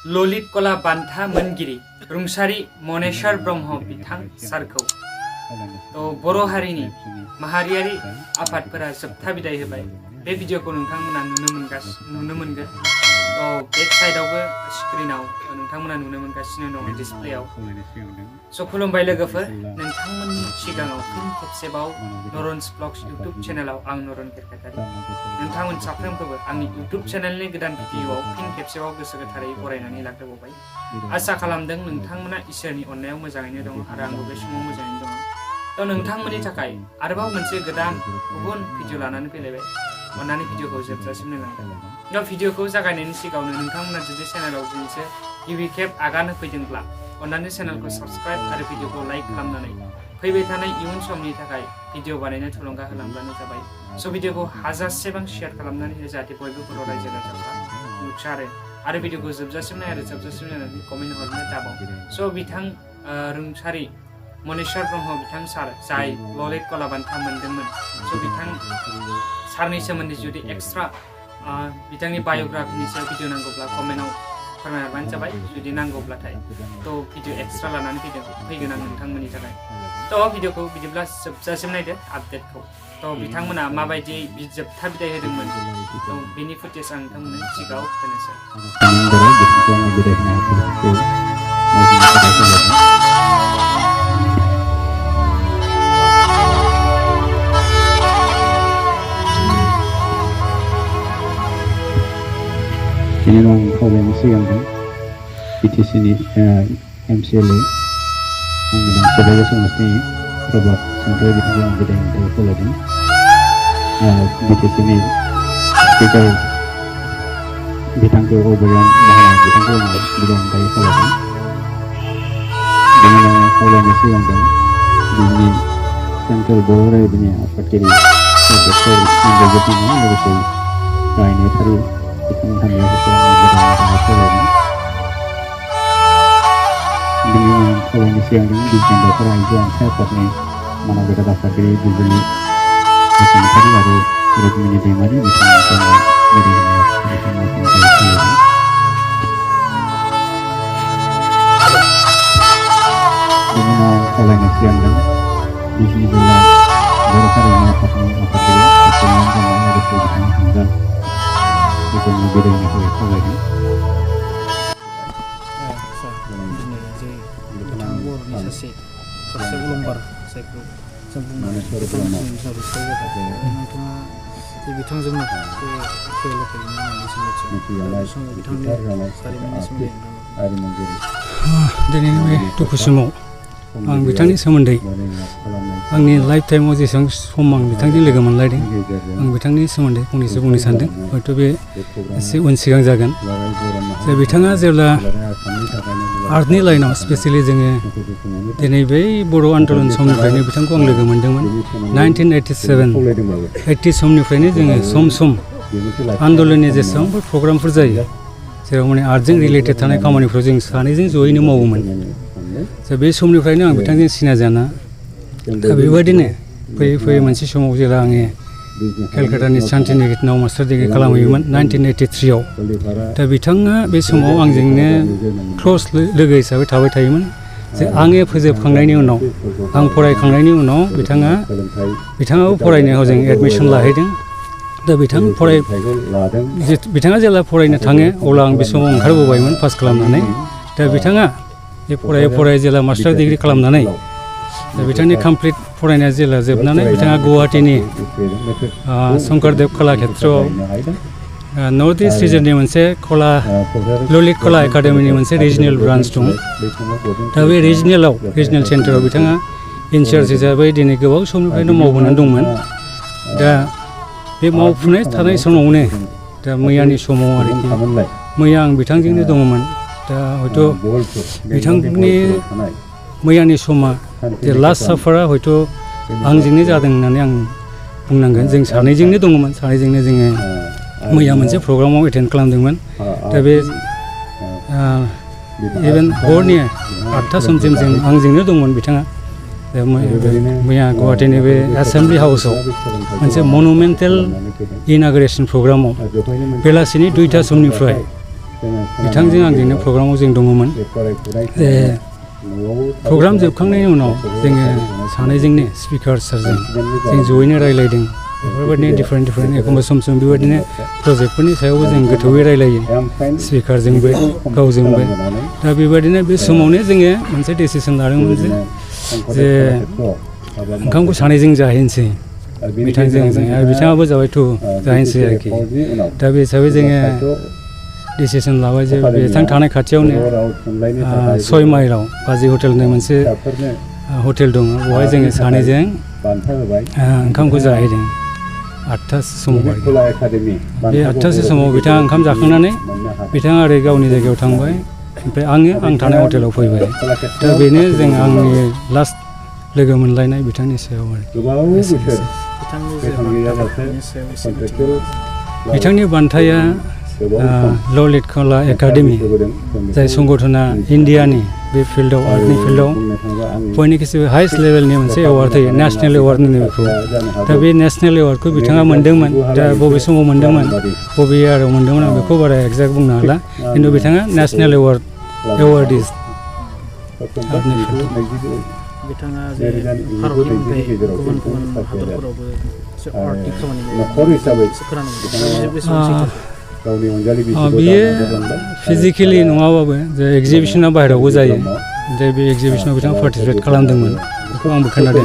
ललित कला बान्था मोनगिरि रुंसारि मनेश्वर ब्रह्म बिथां सारखौ तो बर' हारिनि माहारियारि आफादफोरा जोबथा बिदाय होबाय। बे भिडिअखौ नोंथांमोना नुनो मोनगोन। तो बेक साइडआवबो स्क्रिनाव नोंथांमोना नुनो मोनगासिनो दङ डिसप्लेआव। स' खुलुमबाय लोगोफोर, नोंथांमोननि सिगाङाव फिन खेबसेबाव नरन्स ब्लग्स इउट्युब चेनेलाव आं नरन केरकाटारि। नोंथांमोन साफ्रोमखौबो आंनि इउट्युब चेनेलनि गोदान भिडिअआव फिन खेबसेबाव गोसो गोथारै बरायनानै लाग्रोबावबाय। आसा खालामदों नोंथांमोना इसोरनि अननायाव मोजाङैनो दङ आरो आंबो बे समाव मोजाङैनो दङ। तो नोंथांमोननि थाखाय आरोबाव मोनसे गोदान गुबुन भिडिअ लानानै फैलायबाय। अन्नानै भिडिअखौ जोबजासिम नायलांदो। दा भिडिअखौ जागायनायनि सिगाङावनो नोंथांमोना जुदि चेनेलाव दिनैसो गिबि खेब आगान होफैदोंब्ला अन्नानै चेनेलखौ साबस्क्राइब आरो भिडिअखौ लाइक खालामनानै फैबाय थानाय इयुन समनि थाखाय भिडिअ बानायनो थुलुंगा होलांब्लानो जाबाय। स' भिडिअखौ हाजासेबां शेयार खालामनानै हो जाहाथे बयबो बर' रायजो राजाफ्रा नुसारो आरो भिडिअखौ जोबजासिम नाय आरो जोबजासिम नायनानै कमेन्ट हरनो दाबाव। स' बिथां रुंसारि मनेश्वर ब्रह्म बिथां सार जाय ललित कला बान्था मोनदोंमोन। स' बिथां सारनि सोमोन्दै जुदि एक्सट्रा बिथांनि बाय'ग्राफिनि सायाव भिडिअ नांगौब्ला कमेन्टआव फोरमायहरबानो जाबाय। जुदि नांगौब्लाथाय तो भिडिअ एक्सट्रा लानानै फैगोन आं नोंथांमोननि थाखाय। तो भिडिअखौ बिदिब्ला जोबजासिम नायदो आपडेटखौ। तो बिथांमोना माबायदि जोबथा बिदाय होदोंमोन तो बेनि फुटेज आं नोंथांमोननो सिगाङाव होनोसै। Ini orang orang siang kan, BTC ni MCLA, orang sebagai semesti robot sampai BTC yang kita yang tahu lagi. BTC ni kita bintang ke obaran, bintang ke bidang tahu lagi. Ini orang siang kan, ini central border ini apa kiri, betul yang jadi ni lebih sih, ini tadi. Dengan kondisi yang di jendela kerajaan saya pasti mana kita dapat dibeli macam tadi baru berat menjadi mari misalnya dengan kondisi yang di sini juga baru hari ini dapat dibeli itu bedanya itu lagi. Organisasi Partai Ulumbar saya sempurna बिथांजोंनो दिनैनि बे दुखु समाव आं बिथांनि सोमोन्दै आंनि life टाइमाव जेसेबां सम आं बिथांजों लोगो मोनलायदों आं बिथांनि सोमोन्दै फंनैसो बुंनो सानदों। हयथ' बे एसे उन सिगां जागोन। जे बिथाङा जेब्ला आर्टनि लाइनाव स्पेसियेलि जोङो दिनै बै बर' आन्दलन समनिफ्रायनो बिथांखौ आं लोगो मोनदोंमोन। 1987-80 समनिफ्रायनो जोङो सम सम आन्दलननि जेसेबांफोर प्रग्रामफोर जायो जेराव माने आर्टजों रिलेटेड थानाय खामानिफ्राव जों सानैजों जयैनो मावोमोन। दा बे समनिफ्रायनो आं बिथांजों सिनाजाना दा बेबायदिनो फैयै फैयै मोनसे समाव जेला आङो केलकाटानि शान्तिनिकेतनाव मास्टार डिग्री खालामहैयोमोन 1983 आव। दा बिथाङा बे समाव आंजोंनो क्ल'स लोगो हिसाबै थाबाय थायोमोन। जे आङो फोजोबखांनायनि उनाव आं फरायखांनायनि उनाव बिथाङाबो फरायनायाव जों एडमिसन लाहैदों। दा बिथाङा जेला फरायनो थाङो अब्ला आं बे समाव ओंखारबोबायमोन पास खालामनानै। दा बिथाङा बे फरायै जेला मास्टार डिग्री खालामनानै दा बिथांनि कमप्लिट फरायनाया जेला जोबनानै बिथाङा गुवाहाटीनि शंकरदेव कलाक्षेत्रआव नर्थ इस्ट रिजननि मोनसे ललित कला एकाडेमिनि मोनसे रिजनेल ब्रान्च दं। दा बे रिजनेल सेन्टाराव बिथाङा इनचार्ज हिसाबै दिनै गोबाव समनिफ्रायनो मावबोनानै दंमोन। दा बे मावफुनाय थानाय समावनो दा मैयानि समाव आरोखि मैया आं बिथांजोंनो दङमोन। दा हयथ' बिथांनि मैयानि समा जे लास्ट साफारा हयथ' आंजोंनो जादों होननानै आं बुंनांगोन। जों सानैजोंनो दङमोन, सानैजोंनो जोङो मैया मोनसे प्रग्रामाव एटेन्ड खालामदोंमोन। दा बे इभेन हरनि 8टा समसिम जों आंजोंनो दंमोन बिथाङा। मैया गुवाहाटीनि बे एसेम्बलि हाउसआव मोनसे मनुमेन्टेल इनागुरेसन प्रग्रामाव बेलासिनि 2टा समनिफ्राय बिथांजों आंजोंनो प्रग्रामाव जों दङमोन जे प्रग्राम जोबखांनायनि उनाव जोङो सानैजोंनो स्पिकार सारजों जों जयैनो रायलायदों बेफोरबायदिनो डिफारेन्ट एखमबा सम बिबायदिनो प्रजेक्टफोरनि सायावबो जों गोथौयै रायलायो स्पिकारजोंबो गावजोंबो दा बेबायदिनो बे समावनो जोङो मोनसे डिसिसन लादोंमोन जे ओंखामखौ सानैजों जाहैनोसै बिथांजों आंजों आरो बिथाङाबो जाबायथ' जाहैनोसै आरोखि दा बे हिसाबै जोङो डिसिसन लाबाय जे बिथां थानाय खाथियावनो 6 माइलाव बाजै हटेल होननाय मोनसे हटेल दङ बेवहाय जोङो सानैजों ओंखामखौ जाहैदों 8थासो समाव बे 8थासो समाव बिथाङा ओंखाम जाखांनानै बिथाङा ओरै गावनि जायगायाव थांबाय ओमफ्राय आं थानाय हटेलाव फैबाय दा बेनो जों आंनि लास्ट लोगो मोनलायनाय बिथांनि सायाव बिथांनि बान्थाया ललित कला एकाडेमि जाय संगठना इन्डियानि बे फिल्डआव आर्टनि फिल्डआव बयनिख्रुइबो हाइस्ट लेभेलनि मोनसे एवार्ड होयो नेसनेल एवार्ड होनो बेखौ दा बे नेसनेल एवार्डखौ बिथाङा मोन्दोंमोन दा बबे समाव मोन्दोंमोन बबे इयाराव मोन्दोंमोन आं बेखौ बारा एक्जेक्ट बुंनो हाला खिन्थु बिथाङा नेसनेल एवार्डिस आर्टनि फिल्डआव बिथाङा जे भारतनि अनगायै गुबुन गुबुन हादरफोरावबो आर्टनि खामानि बियो फिजिकेलि नङाबाबो जे एक्जिबिसना बाहेरायावबो जायो जे बे एक्जिबिसनाव बिथाङा पार्टिसिपेट खालामदोंमोन बेखौ आंबो खोनादों